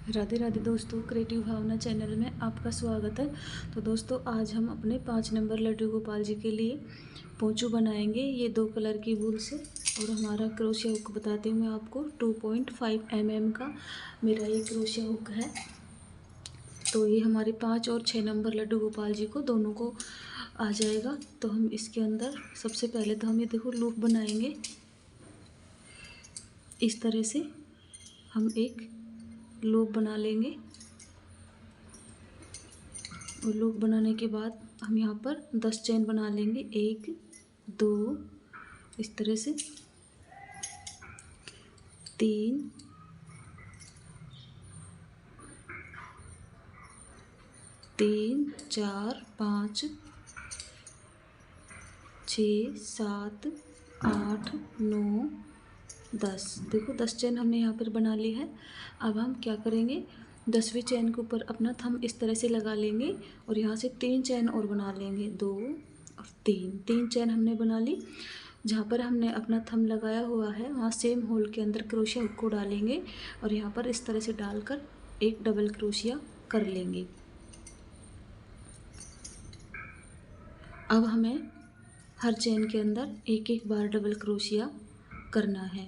राधे राधे दोस्तों, क्रिएटिव भावना चैनल में आपका स्वागत है। तो दोस्तों, आज हम अपने 5 नंबर लड्डू गोपाल जी के लिए पोंचू बनाएंगे, ये 2 कलर की वूल से। और हमारा क्रोशिया हुक बताती हूँ मैं आपको, 2.5 mm का मेरा ये क्रोशिया हुक है। तो ये हमारे 5 और 6 नंबर लड्डू गोपाल जी को दोनों को आ जाएगा। तो हम इसके अंदर सबसे पहले तो हम ये देखो लूप बनाएंगे। इस तरह से हम एक लूप बना लेंगे और लूप बनाने के बाद हम यहाँ पर 10 चेन बना लेंगे। 1 2 इस तरह से, 3 3 4 5 6 7 8 9 10। देखो 10 चेन हमने यहाँ पर बना ली है। अब हम क्या करेंगे, 10वीं चेन के ऊपर अपना थंब इस तरह से लगा लेंगे और यहाँ से 3 चेन और बना लेंगे। 2 और 3 चेन हमने बना ली। जहाँ पर हमने अपना थंब लगाया हुआ है वहाँ सेम होल के अंदर क्रोशिया हुक को डालेंगे और यहाँ पर इस तरह से डालकर एक डबल क्रोशिया कर लेंगे। अब हमें हर चेन के अंदर एक एक बार डबल क्रोशिया करना है,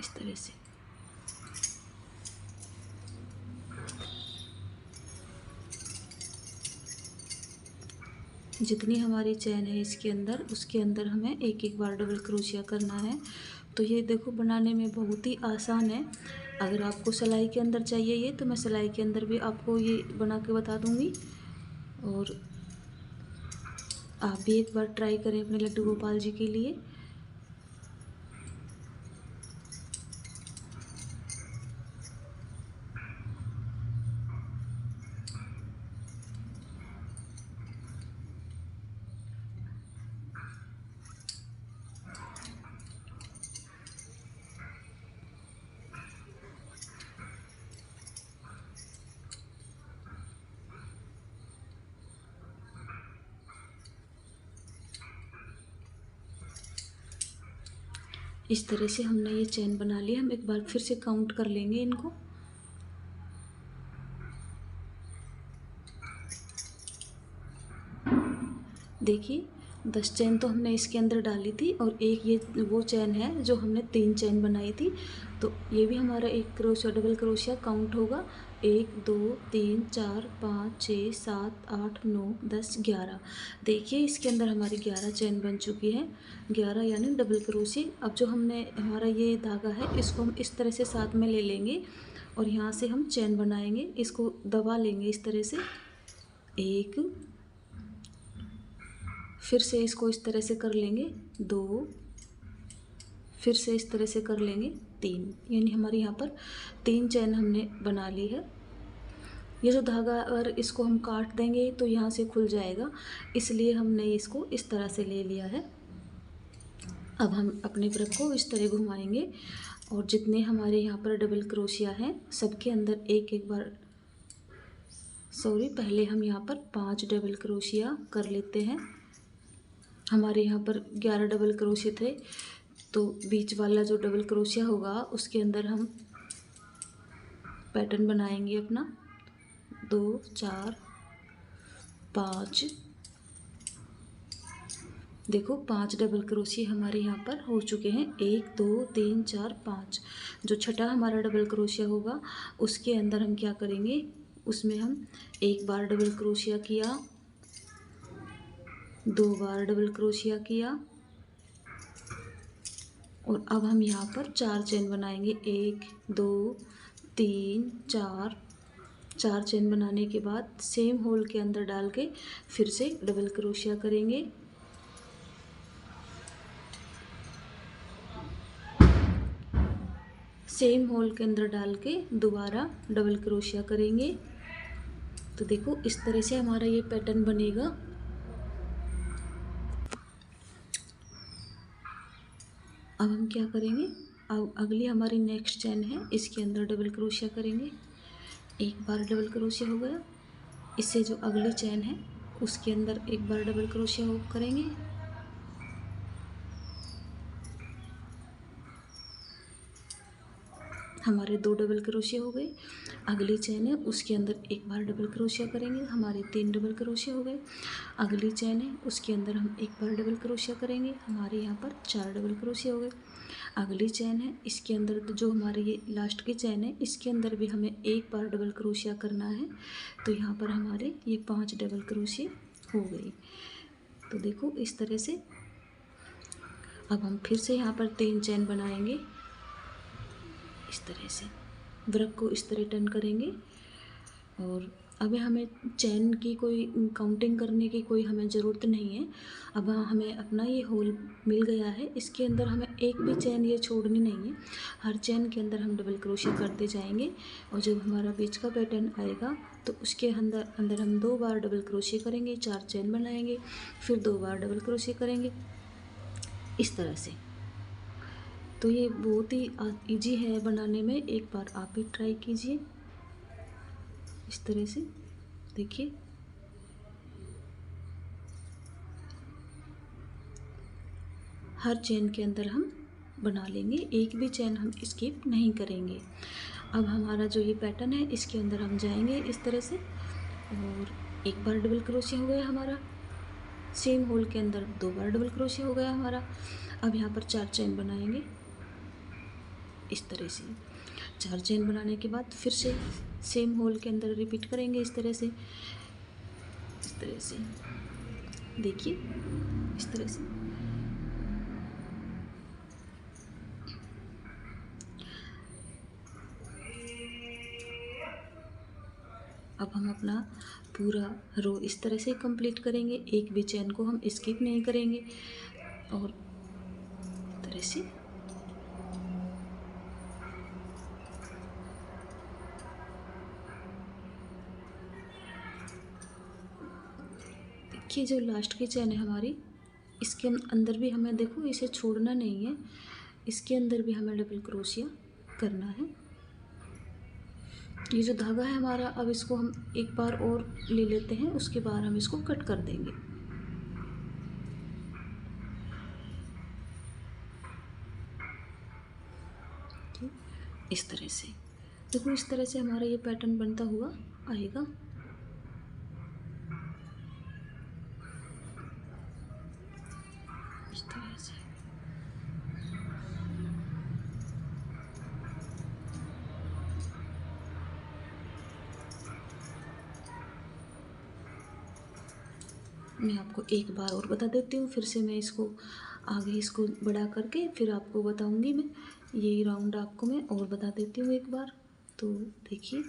इस तरह से। जितनी हमारी चेन है इसके अंदर, उसके अंदर हमें एक एक बार डबल क्रोशिया करना है। तो ये देखो बनाने में बहुत ही आसान है। अगर आपको सिलाई के अंदर चाहिए ये, तो मैं सिलाई के अंदर भी आपको ये बना के बता दूंगी। और आप भी एक बार ट्राई करें अपने लड्डू गोपाल जी के लिए। इस तरह से हमने ये चेन बना ली। हम एक बार फिर से काउंट कर लेंगे इनको। देखिए 10 चेन तो हमने इसके अंदर डाली थी और एक ये वो चेन है जो हमने 3 चेन बनाई थी। तो ये भी हमारा एक क्रोशिया डबल क्रोशिया काउंट होगा। 1 2 3 4 5 6 7 8 9 10 11। देखिए इसके अंदर हमारी 11 चेन बन चुकी है। 11 यानी डबल क्रोशिया। अब जो हमने हमारा ये धागा है इसको हम इस तरह से साथ में ले लेंगे और यहाँ से हम चेन बनाएंगे। इसको दबा लेंगे इस तरह से। एक, फिर से इसको इस तरह से कर लेंगे। 2, फिर से इस तरह से कर लेंगे। 3, यानी हमारी यहाँ पर 3 चेन हमने बना ली है। ये जो धागा अगर इसको हम काट देंगे तो यहाँ से खुल जाएगा, इसलिए हमने इसको इस तरह से ले लिया है। अब हम अपने ब्रश को इस तरह घुमाएंगे और जितने हमारे यहाँ पर डबल क्रोशिया हैं सबके अंदर एक एक बार, पहले हम यहाँ पर 5 डबल क्रोशिया कर लेते हैं। हमारे यहाँ पर 11 डबल क्रोशिया थे, तो बीच वाला जो डबल क्रोशिया होगा उसके अंदर हम पैटर्न बनाएंगे अपना। 2 4 5, देखो 5 डबल क्रोशिया हमारे यहाँ पर हो चुके हैं। 1 2 3 4 5। जो छठा हमारा डबल क्रोशिया होगा उसके अंदर हम क्या करेंगे, उसमें हम एक बार डबल क्रोशिया किया, 2 बार डबल क्रोशिया किया और अब हम यहाँ पर 4 चेन बनाएंगे। 1 2 3 4। 4 चेन बनाने के बाद सेम होल के अंदर डाल के फिर से डबल क्रोशिया करेंगे। सेम होल के अंदर डाल के दोबारा डबल क्रोशिया करेंगे। तो देखो इस तरह से हमारा ये पैटर्न बनेगा। अब हम क्या करेंगे, अब अगली हमारी नेक्स्ट चेन है, इसके अंदर डबल क्रोशिया करेंगे। एक बार डबल क्रोशिया हो गया। इससे जो अगली चेन है उसके अंदर एक बार डबल क्रोशिया हो करेंगे। हमारे 2 डबल क्रोशिया हो गए। अगली चेन है उसके अंदर एक बार डबल क्रोशिया करेंगे, हमारे 3 डबल क्रोशिया हो गए। अगली चेन है उसके अंदर हम एक बार डबल क्रोशिया करेंगे, हमारे यहाँ पर 4 डबल क्रोशिया हो गए। अगली चेन है इसके अंदर जो हमारे ये लास्ट की चेन है इसके अंदर भी हमें एक बार डबल क्रोशिया करना है, तो यहाँ पर हमारे ये 5 डबल क्रोशिया हो गई। तो देखो इस तरह से अब हम फिर से यहाँ पर 3 चेन बनाएंगे। इस तरह से वर्क को इस तरह टर्न करेंगे और अब हमें चेन की कोई काउंटिंग करने की कोई हमें ज़रूरत नहीं है। अब हमें अपना ये होल मिल गया है, इसके अंदर हमें एक भी चेन ये छोड़नी नहीं है। हर चेन के अंदर हम डबल क्रोशिया करते जाएंगे और जब हमारा बीच का पैटर्न आएगा तो उसके अंदर अंदर हम 2 बार डबल क्रोशिया करेंगे, 4 चेन बनाएंगे, फिर 2 बार डबल क्रोशिया करेंगे इस तरह से। तो ये बहुत ही ईजी है बनाने में, एक बार आप भी ट्राई कीजिए इस तरह से। देखिए हर चेन के अंदर हम बना लेंगे, एक भी चेन हम स्किप नहीं करेंगे। अब हमारा जो ये पैटर्न है इसके अंदर हम जाएंगे इस तरह से और एक बार डबल क्रोशिया हो गया हमारा, सेम होल के अंदर 2 बार डबल क्रोशिया हो गया हमारा। अब यहाँ पर 4 चेन बनाएंगे इस तरह से। 4 चेन बनाने के बाद फिर से सेम होल के अंदर रिपीट करेंगे इस तरह से, इस तरह से। देखिए इस तरह से। अब हम अपना पूरा रो इस तरह से कंप्लीट करेंगे, एक भी चेन को हम स्किप नहीं करेंगे और इस तरह से। देखिए जो लास्ट की चेन है हमारी, इसके अंदर भी हमें देखो इसे छोड़ना नहीं है, इसके अंदर भी हमें डबल क्रोशिया करना है। ये जो धागा है हमारा, अब इसको हम एक बार और ले लेते हैं, उसके बाद हम इसको कट कर देंगे। इस तरह से देखो, इस तरह से हमारा ये पैटर्न बनता हुआ आएगा। इस तरह से मैं आपको एक बार और बता देती हूँ, फिर से मैं इसको आगे इसको बड़ा करके फिर आपको बताऊँगी। मैं यही राउंड आपको मैं और बता देती हूँ एक बार। तो देखिए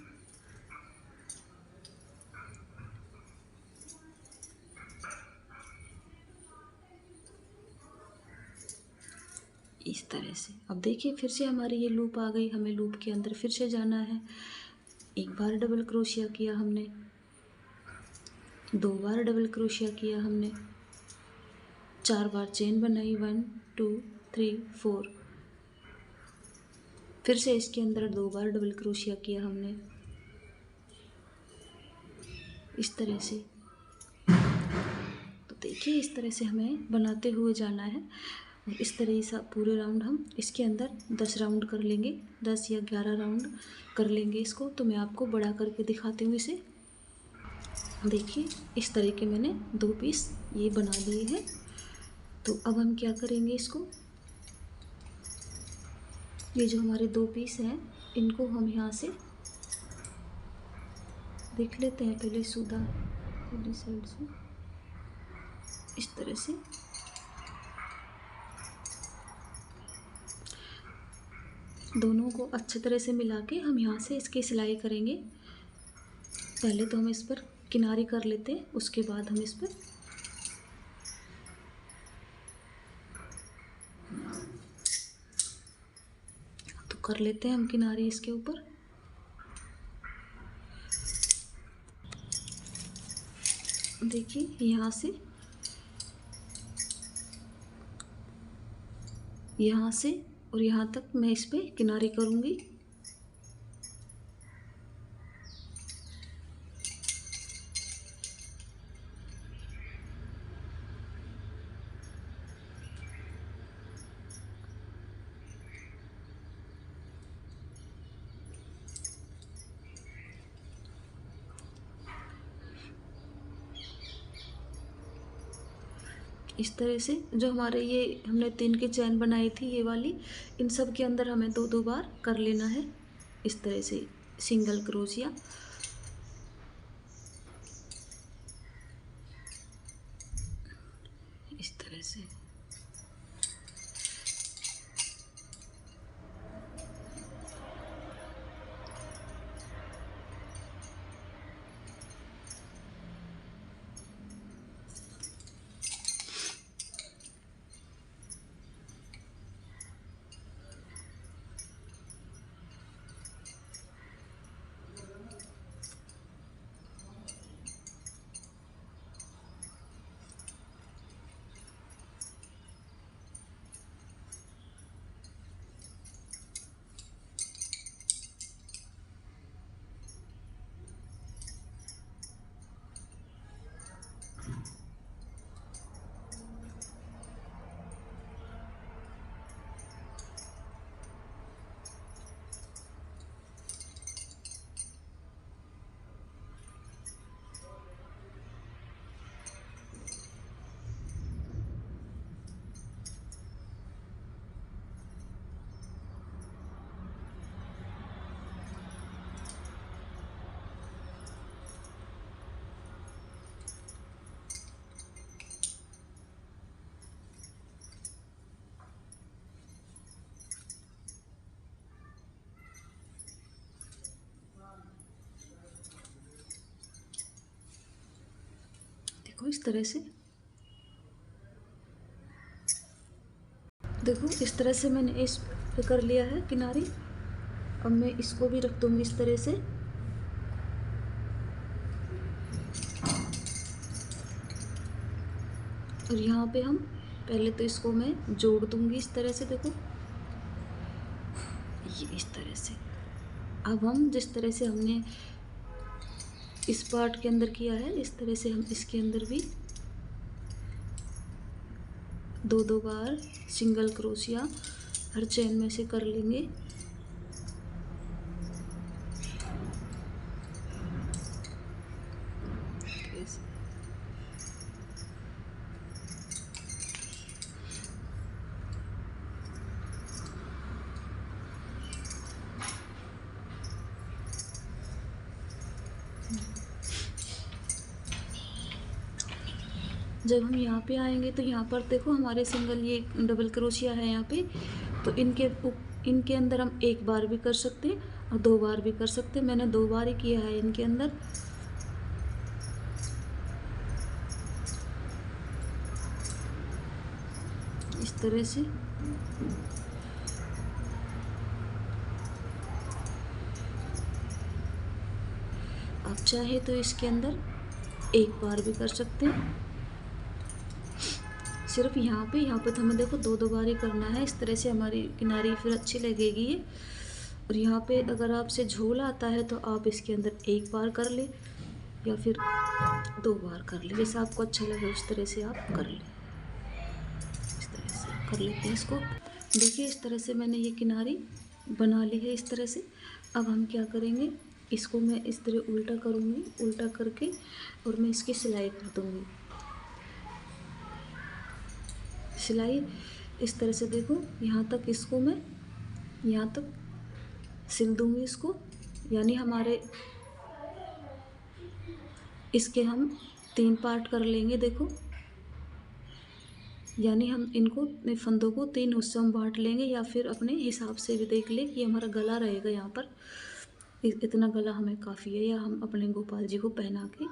इस तरह से। अब देखिए फिर से हमारी ये लूप आ गई, हमें लूप के अंदर फिर से जाना है। एक बार डबल क्रोशिया किया हमने, 2 बार डबल क्रोशिया किया हमने, 4 बार चेन बनाई, 1 2 3 4। फिर से इसके अंदर 2 बार डबल क्रोशिया किया हमने इस तरह से। तो देखिए इस तरह से हमें बनाते हुए जाना है और इस तरह से पूरे राउंड हम इसके अंदर 10 राउंड कर लेंगे, 10 या 11 राउंड कर लेंगे इसको। तो मैं आपको बड़ा करके दिखाती हूँ इसे। देखिए इस तरह के मैंने 2 पीस ये बना लिए हैं। तो अब हम क्या करेंगे, इसको ये जो हमारे 2 पीस हैं इनको हम यहाँ से देख लेते हैं पहले सीधा वाली साइड से इस तरह से। दोनों को अच्छे तरह से मिला के हम यहाँ से इसकी सिलाई करेंगे। पहले तो हम इस पर किनारी कर लेते हैं, उसके बाद हम इस पर तो कर लेते हैं हम किनारी इसके ऊपर। देखिए यहाँ से और यहाँ तक मैं इस पे किनारी करूँगी। इस तरह से जो हमारे ये हमने 3 की चैन बनाई थी ये वाली, इन सब के अंदर हमें 2-2 बार कर लेना है इस तरह से सिंगल क्रोशिया। इस तरह से देखो इस तरह से, देखो इस तरह से मैंने इस पे कर लिया है किनारी। अब मैं इसको भी रख दूंगी इस तरह से। और यहाँ पे हम पहले तो इसको मैं जोड़ दूंगी इस तरह से, देखो ये इस तरह से। अब हम जिस तरह से हमने इस पार्ट के अंदर किया है इस तरह से हम इसके अंदर भी 2-2 बार सिंगल क्रोशिया हर चेन में से कर लेंगे। जब हम यहाँ पे आएंगे तो यहाँ पर देखो हमारे सिंगल ये डबल क्रोशिया है यहाँ पे, तो इनके अंदर हम 1 बार भी कर सकते हैं और 2 बार भी कर सकते हैं। मैंने 2 बार ही किया है इनके अंदर। इस तरह से आप चाहे तो इसके अंदर 1 बार भी कर सकते हैं। सिर्फ यहाँ पे तो हमें देखो 2-2 बार ही करना है। इस तरह से हमारी किनारी फिर अच्छी लगेगी ये। और यहाँ पे अगर आपसे झोल आता है तो आप इसके अंदर 1 बार कर ले या फिर 2 बार कर ले, जैसे आपको अच्छा लगे उस तरह से आप कर ले। इस तरह से कर लेते हैं इसको। देखिए इस तरह से मैंने ये किनारी बना ली है इस तरह से। अब हम क्या करेंगे, इसको मैं इस तरह उल्टा करूँगी, उल्टा करके और मैं इसकी सिलाई कर दूँगी। सिलाई इस तरह से देखो, यहाँ तक इसको मैं यहाँ तक सिल दूँगी इसको, यानी हमारे इसके हम 3 पार्ट कर लेंगे। देखो यानी हम इनको फंदों को 3 हिस्सों में बांट लेंगे, या फिर अपने हिसाब से भी देख ले कि हमारा गला रहेगा यहाँ पर इतना गला हमें काफ़ी है, या हम अपने गोपाल जी को पहना के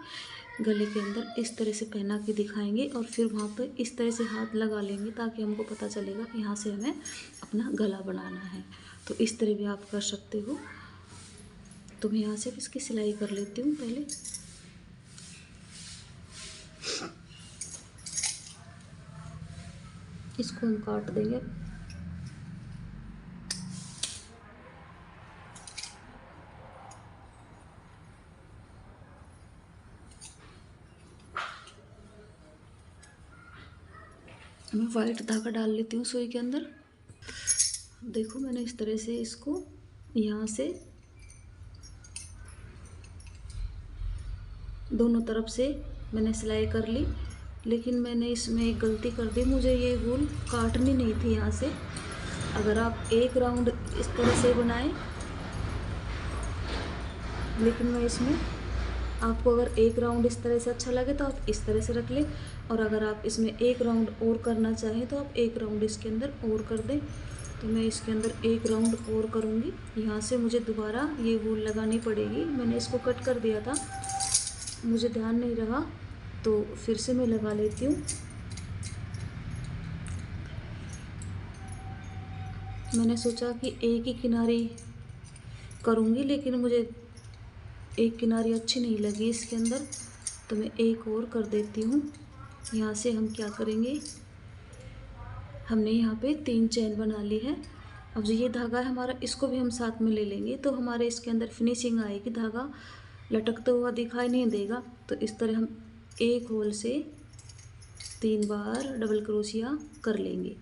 गले के अंदर इस तरह से पहना के दिखाएंगे और फिर वहाँ पर इस तरह से हाथ लगा लेंगे ताकि हमको पता चलेगा कि यहाँ से हमें अपना गला बनाना है। तो इस तरह भी आप कर सकते हो। तो मैं यहाँ से इसकी सिलाई कर लेती हूँ पहले। इसको हम काट देंगे। मैं वाइट धागा डाल लेती हूँ सुई के अंदर। देखो मैंने इस तरह से इसको यहाँ से दोनों तरफ से मैंने सिलाई कर ली। लेकिन मैंने इसमें एक गलती कर दी, मुझे ये वूल काटनी नहीं थी यहाँ से। अगर आप एक राउंड इस तरह से बनाएं, लेकिन मैं इसमें आपको अगर एक राउंड इस तरह से अच्छा लगे तो आप इस तरह से रख लें, और अगर आप इसमें एक राउंड और करना चाहें तो आप एक राउंड इसके अंदर और कर दें। तो मैं इसके अंदर एक राउंड और करूँगी। यहाँ से मुझे दोबारा ये वूल लगानी पड़ेगी। मैंने इसको कट कर दिया था, मुझे ध्यान नहीं रहा, तो फिर से मैं लगा लेती हूँ। मैंने सोचा कि एक ही किनारी करूँगी, लेकिन मुझे एक किनारी अच्छी नहीं लगी इसके अंदर, तो मैं एक और कर देती हूँ। यहाँ से हम क्या करेंगे, हमने यहाँ पे 3 चेन बना ली है। अब जो ये धागा है हमारा, इसको भी हम साथ में ले लेंगे, तो हमारे इसके अंदर फिनिशिंग आएगी, धागा लटकता हुआ दिखाई नहीं देगा। तो इस तरह हम एक होल से 3 बार डबल क्रोशिया कर लेंगे,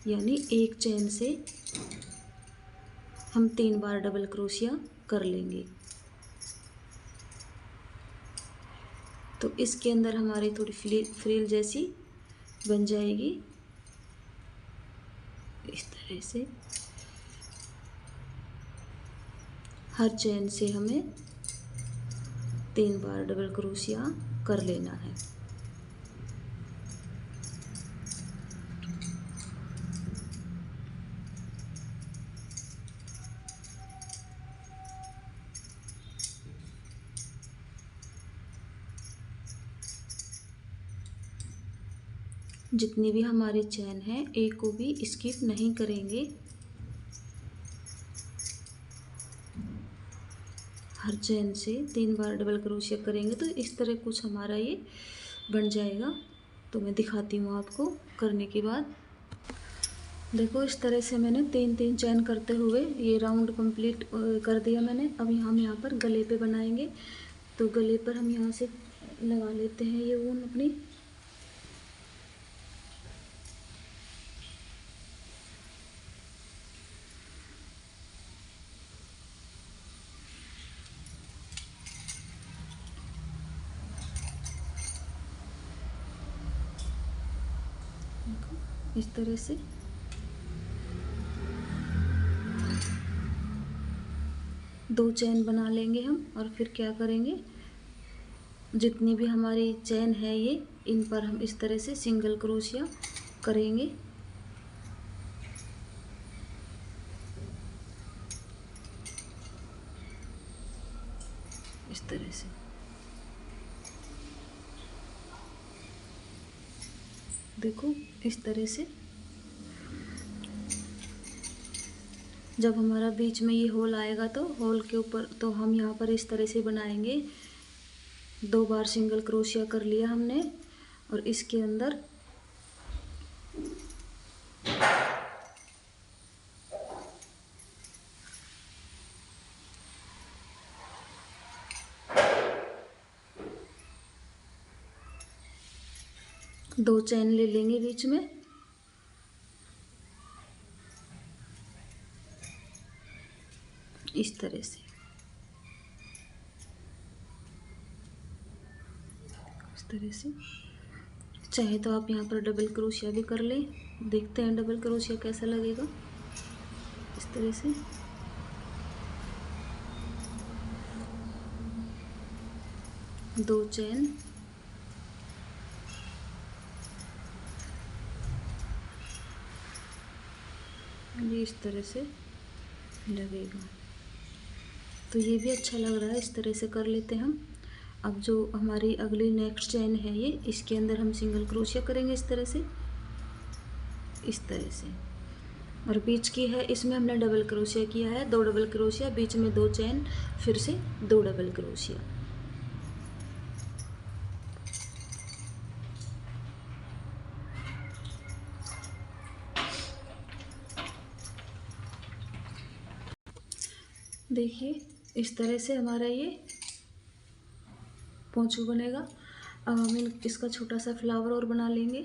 यानी एक चेन से हम 3 बार डबल क्रोशिया कर लेंगे। तो इसके अंदर हमारी थोड़ी फ्रिल जैसी बन जाएगी इस तरह से। हर चेन से हमें 3 बार डबल क्रोशिया कर लेना है। जितनी भी हमारी चेन है, एक को भी स्किप नहीं करेंगे। हर चेन से 3 बार डबल क्रोशिया करेंगे तो इस तरह कुछ हमारा ये बन जाएगा। तो मैं दिखाती हूँ आपको करने के बाद। देखो इस तरह से मैंने 3-3 चेन करते हुए ये राउंड कंप्लीट कर दिया मैंने। अब हम यहाँ पर गले पे बनाएंगे, तो गले पर हम यहाँ से लगा लेते हैं ये ऊन अपनी। इस तरह से दो चेन बना लेंगे हम, और फिर क्या करेंगे, जितनी भी हमारी चेन है ये, इन पर हम इस तरह से सिंगल क्रोशिया करेंगे। इस तरह से देखो, इस तरह से जब हमारा बीच में ये होल आएगा तो होल के ऊपर तो हम यहाँ पर इस तरह से बनाएंगे। 2 बार सिंगल क्रोशिया कर लिया हमने, और इसके अंदर दो चेन ले लेंगे बीच में, इस तरह से। इस तरह से चाहे तो आप यहाँ पर डबल क्रोशिया भी कर लें, देखते हैं डबल क्रोशिया कैसा लगेगा। इस तरह से दो चेन, ये इस तरह से लगेगा, तो ये भी अच्छा लग रहा है। इस तरह से कर लेते हैं हम। अब जो हमारी अगली नेक्स्ट चेन है ये, इसके अंदर हम सिंगल क्रोशिया करेंगे इस तरह से, इस तरह से। और बीच की है, इसमें हमने डबल क्रोशिया किया है, 2 डबल क्रोशिया, बीच में 2 चेन, फिर से 2 डबल क्रोशिया। देखिए इस तरह से हमारा ये पोंचू बनेगा। अब हम इसका छोटा सा फ्लावर और बना लेंगे।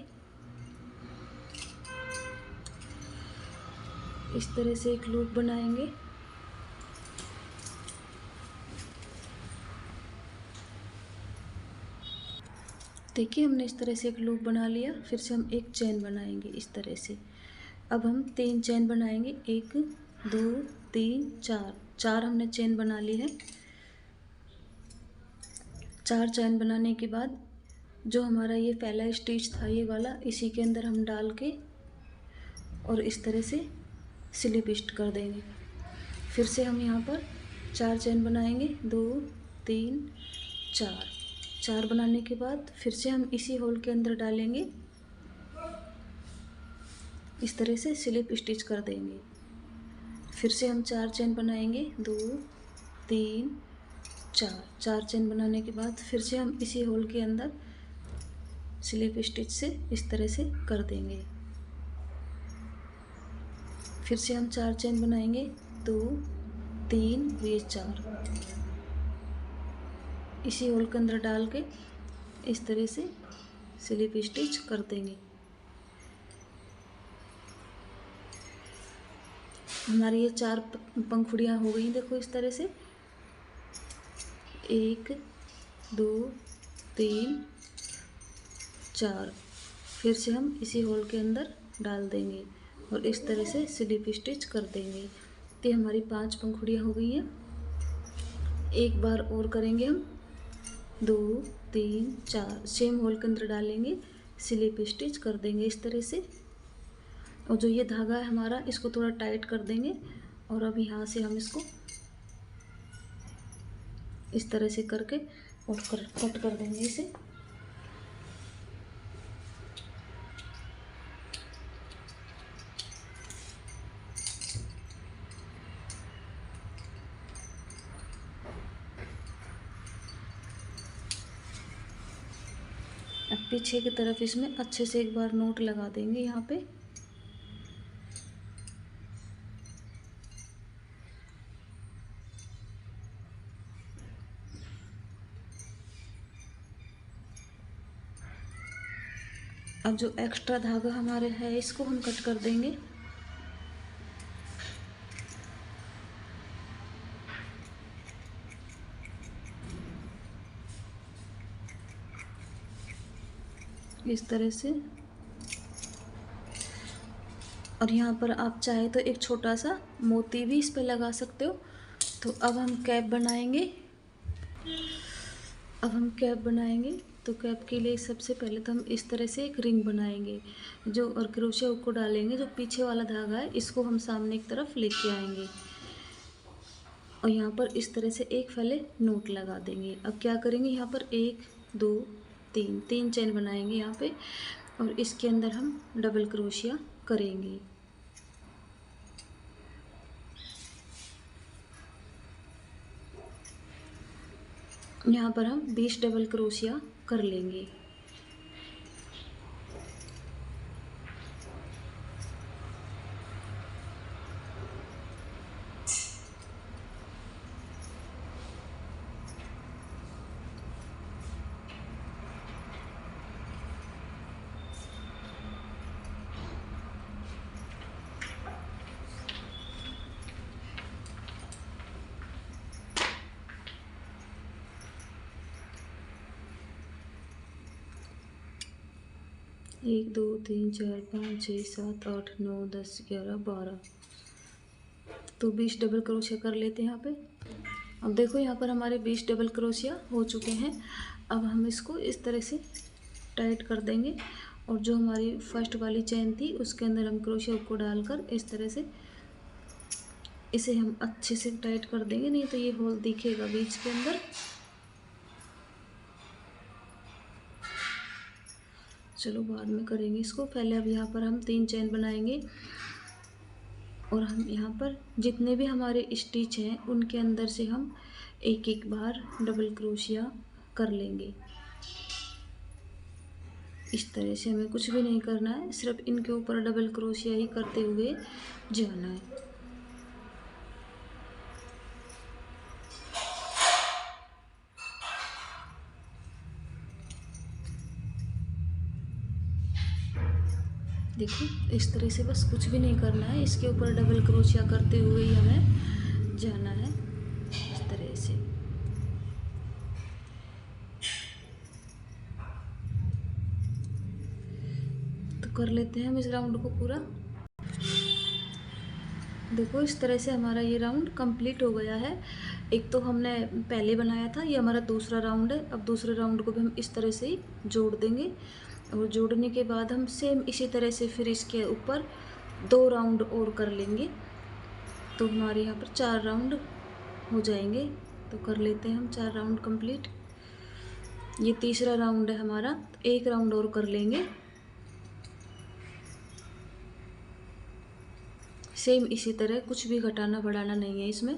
इस तरह से एक लूप बनाएंगे, देखिए हमने इस तरह से एक लूप बना लिया। फिर से हम एक चेन बनाएंगे इस तरह से। अब हम 3 चेन बनाएंगे, 1 2 3 4। 4 हमने चेन बना ली है। 4 चेन बनाने के बाद जो हमारा ये पहला स्टिच था ये वाला, इसी के अंदर हम डाल के और इस तरह से स्लिप स्टिच कर देंगे। फिर से हम यहाँ पर 4 चेन बनाएंगे, 2 3 4। 4 बनाने के बाद फिर से हम इसी होल के अंदर डालेंगे, इस तरह से स्लिप स्टिच कर देंगे। फिर से हम 4 चेन बनाएंगे, 2 3 4। 4 चेन बनाने के बाद फिर से हम इसी होल के अंदर स्लिप स्टिच से इस तरह से कर देंगे। फिर से हम 4 चेन बनाएंगे, 2 3 ये 4। इसी होल के अंदर डाल के इस तरह से स्लिप स्टिच कर देंगे। हमारी ये 4 पंखुड़ियाँ हो गई, देखो इस तरह से 1 2 3 4। फिर से हम इसी होल के अंदर डाल देंगे और इस तरह से स्लिप स्टिच कर देंगे। तो हमारी 5 पंखुड़ियाँ हो गई हैं। एक बार और करेंगे हम, 2 3 4 सेम होल के अंदर डालेंगे, स्लिप स्टिच कर देंगे इस तरह से। और जो ये धागा है हमारा, इसको थोड़ा टाइट कर देंगे और अब यहाँ से हम इसको इस तरह से करके और कट कर देंगे इसे। अब पीछे की तरफ इसमें अच्छे से एक बार नोट लगा देंगे यहाँ पे। अब जो एक्स्ट्रा धागा हमारे है इसको हम कट कर देंगे। इस तरह से। और यहाँ पर आप चाहे तो एक छोटा सा मोती भी इस पे लगा सकते हो। तो अब हम कैप बनाएंगे। तो कैप के लिए सबसे पहले तो हम इस तरह से एक रिंग बनाएंगे जो, और क्रोशिया को डालेंगे। जो पीछे वाला धागा है इसको हम सामने की तरफ लेके आएंगे और यहाँ पर इस तरह से एक पहले नोट लगा देंगे। अब क्या करेंगे, यहाँ पर 1 2 3 चेन बनाएंगे यहाँ पे और इसके अंदर हम डबल क्रोशिया करेंगे। यहाँ पर हम 20 डबल क्रोशिया कर लेंगे। एक 2 3 4 5 6 7 8 9 10 11 12। तो 20 डबल क्रोशिया कर लेते हैं यहाँ पे। अब देखो यहाँ पर हमारे 20 डबल क्रोशिया हो चुके हैं। अब हम इसको इस तरह से टाइट कर देंगे और जो हमारी फर्स्ट वाली चेन थी उसके अंदर हम क्रोशिया को डालकर इस तरह से इसे हम अच्छे से टाइट कर देंगे, नहीं तो ये होल दिखेगा बीच के अंदर। चलो बाद में करेंगे इसको, पहले अब यहाँ पर हम 3 चेन बनाएंगे और हम यहाँ पर जितने भी हमारे स्टिच हैं उनके अंदर से हम एक एक बार डबल क्रोशिया कर लेंगे। इस तरह से हमें कुछ भी नहीं करना है, सिर्फ इनके ऊपर डबल क्रोशिया ही करते हुए जाना है। देखो इस तरह से बस कुछ भी नहीं करना है, इसके ऊपर डबल क्रोशिया करते हुए ही हमें जाना है इस तरह से। कर लेते हैं हम इस राउंड को पूरा। देखो इस तरह से हमारा ये राउंड कंप्लीट हो गया है। एक तो हमने पहले बनाया था, ये हमारा दूसरा राउंड है। अब दूसरे राउंड को भी हम इस तरह से ही जोड़ देंगे और जोड़ने के बाद हम सेम इसी तरह से फिर इसके ऊपर 2 राउंड और कर लेंगे, तो हमारे यहाँ पर 4 राउंड हो जाएंगे। तो कर लेते हैं हम 4 राउंड कंप्लीट। ये तीसरा राउंड है हमारा, 1 राउंड और कर लेंगे। सेम इसी तरह, कुछ भी घटाना बढ़ाना नहीं है इसमें।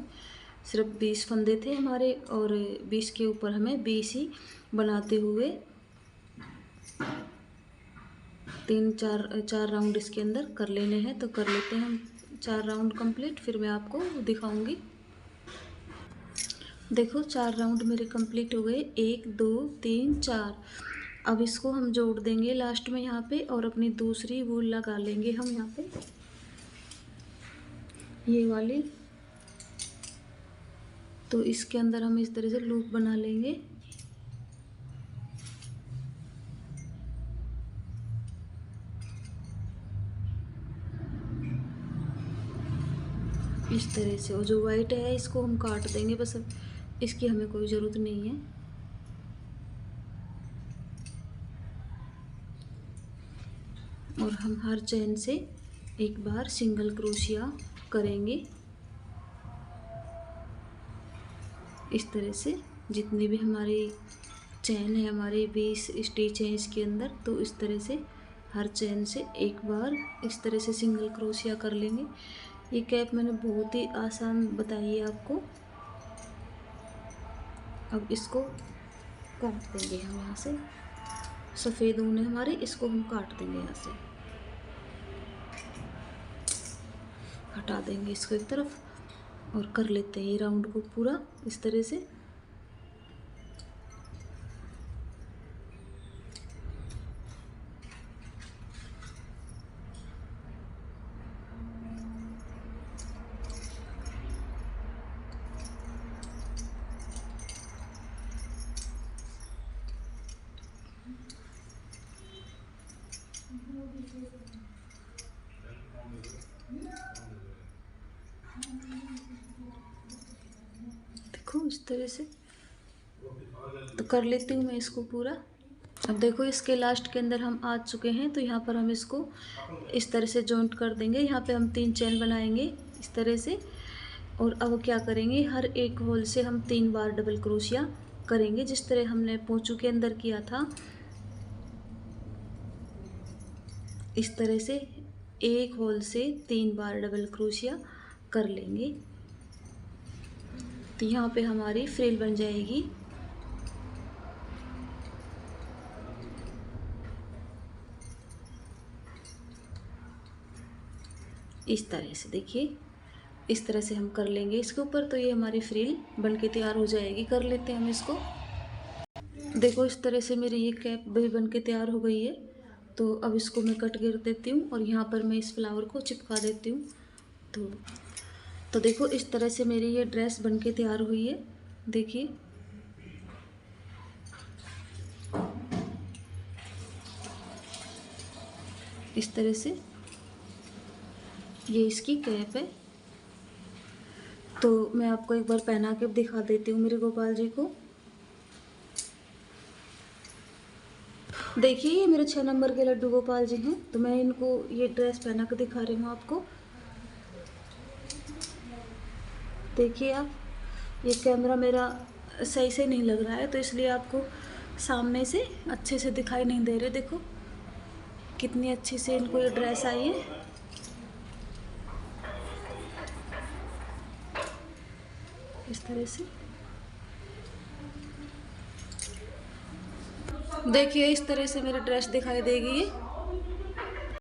सिर्फ 20 फंदे थे हमारे और 20 के ऊपर हमें 20 ही बनाते हुए 4 राउंड इसके अंदर कर लेने हैं। तो कर लेते हैं हम 4 राउंड कंप्लीट, फिर मैं आपको दिखाऊंगी। देखो 4 राउंड मेरे कंप्लीट हो गए, 1 2 3 4। अब इसको हम जोड़ देंगे लास्ट में यहाँ पे और अपनी दूसरी वूल लगा लेंगे हम यहाँ पे, ये वाली। तो इसके अंदर हम इस तरह से लूप बना लेंगे। इस तरह से, और जो वाइट है इसको हम काट देंगे बस, अब इसकी हमें कोई ज़रूरत नहीं है। और हम हर चेन से एक बार सिंगल क्रोशिया करेंगे इस तरह से। जितनी भी हमारी चेन है, हमारे 20 स्टिच हैं इसके अंदर, तो इस तरह से हर चेन से एक बार इस तरह से सिंगल क्रोशिया कर लेंगे। ये कैप मैंने बहुत ही आसान बताई है आपको। अब इसको काट देंगे हम यहाँ से, सफ़ेद ऊन है हमारी, इसको हम काट देंगे यहाँ से, हटा देंगे इसको एक तरफ और कर लेते हैं ये राउंड को पूरा इस तरह से। देखो इस तरह से, तो कर लेती हूँ मैं इसको पूरा। अब देखो इसके लास्ट के अंदर हम आ चुके हैं, तो यहाँ पर हम इसको इस तरह से जॉइंट कर देंगे। यहाँ पे हम 3 चेन बनाएंगे इस तरह से, और अब क्या करेंगे, हर एक होल से हम 3 बार डबल क्रोशिया करेंगे, जिस तरह हमने पोंचू के अंदर किया था। इस तरह से एक होल से 3 बार डबल क्रोशिया कर लेंगे, तो यहाँ पे हमारी फ्रिल बन जाएगी। इस तरह से देखिए, इस तरह से हम कर लेंगे इसके ऊपर, तो ये हमारी फ्रिल बन के तैयार हो जाएगी। कर लेते हैं हम इसको। देखो इस तरह से मेरी ये कैप भी बन के तैयार हो गई है। तो अब इसको मैं कट कर देती हूँ और यहाँ पर मैं इस फ्लावर को चिपका देती हूँ। तो देखो इस तरह से मेरी ये ड्रेस बन के तैयार हुई है। देखिए इस तरह से ये इसकी कैप है। तो मैं आपको एक बार पहना के दिखा देती हूँ मेरे गोपाल जी को। देखिए ये मेरे 6 नंबर के लड्डू गोपाल जी हैं, तो मैं इनको ये ड्रेस पहना के दिखा रही हूँ आपको। देखिए आप, ये कैमरा मेरा सही से नहीं लग रहा है, तो इसलिए आपको सामने से अच्छे से दिखाई नहीं दे रहे। देखो कितनी अच्छी से इनको ये ड्रेस आई है। इस तरह से देखिए, इस तरह से मेरी ड्रेस दिखाई देगी।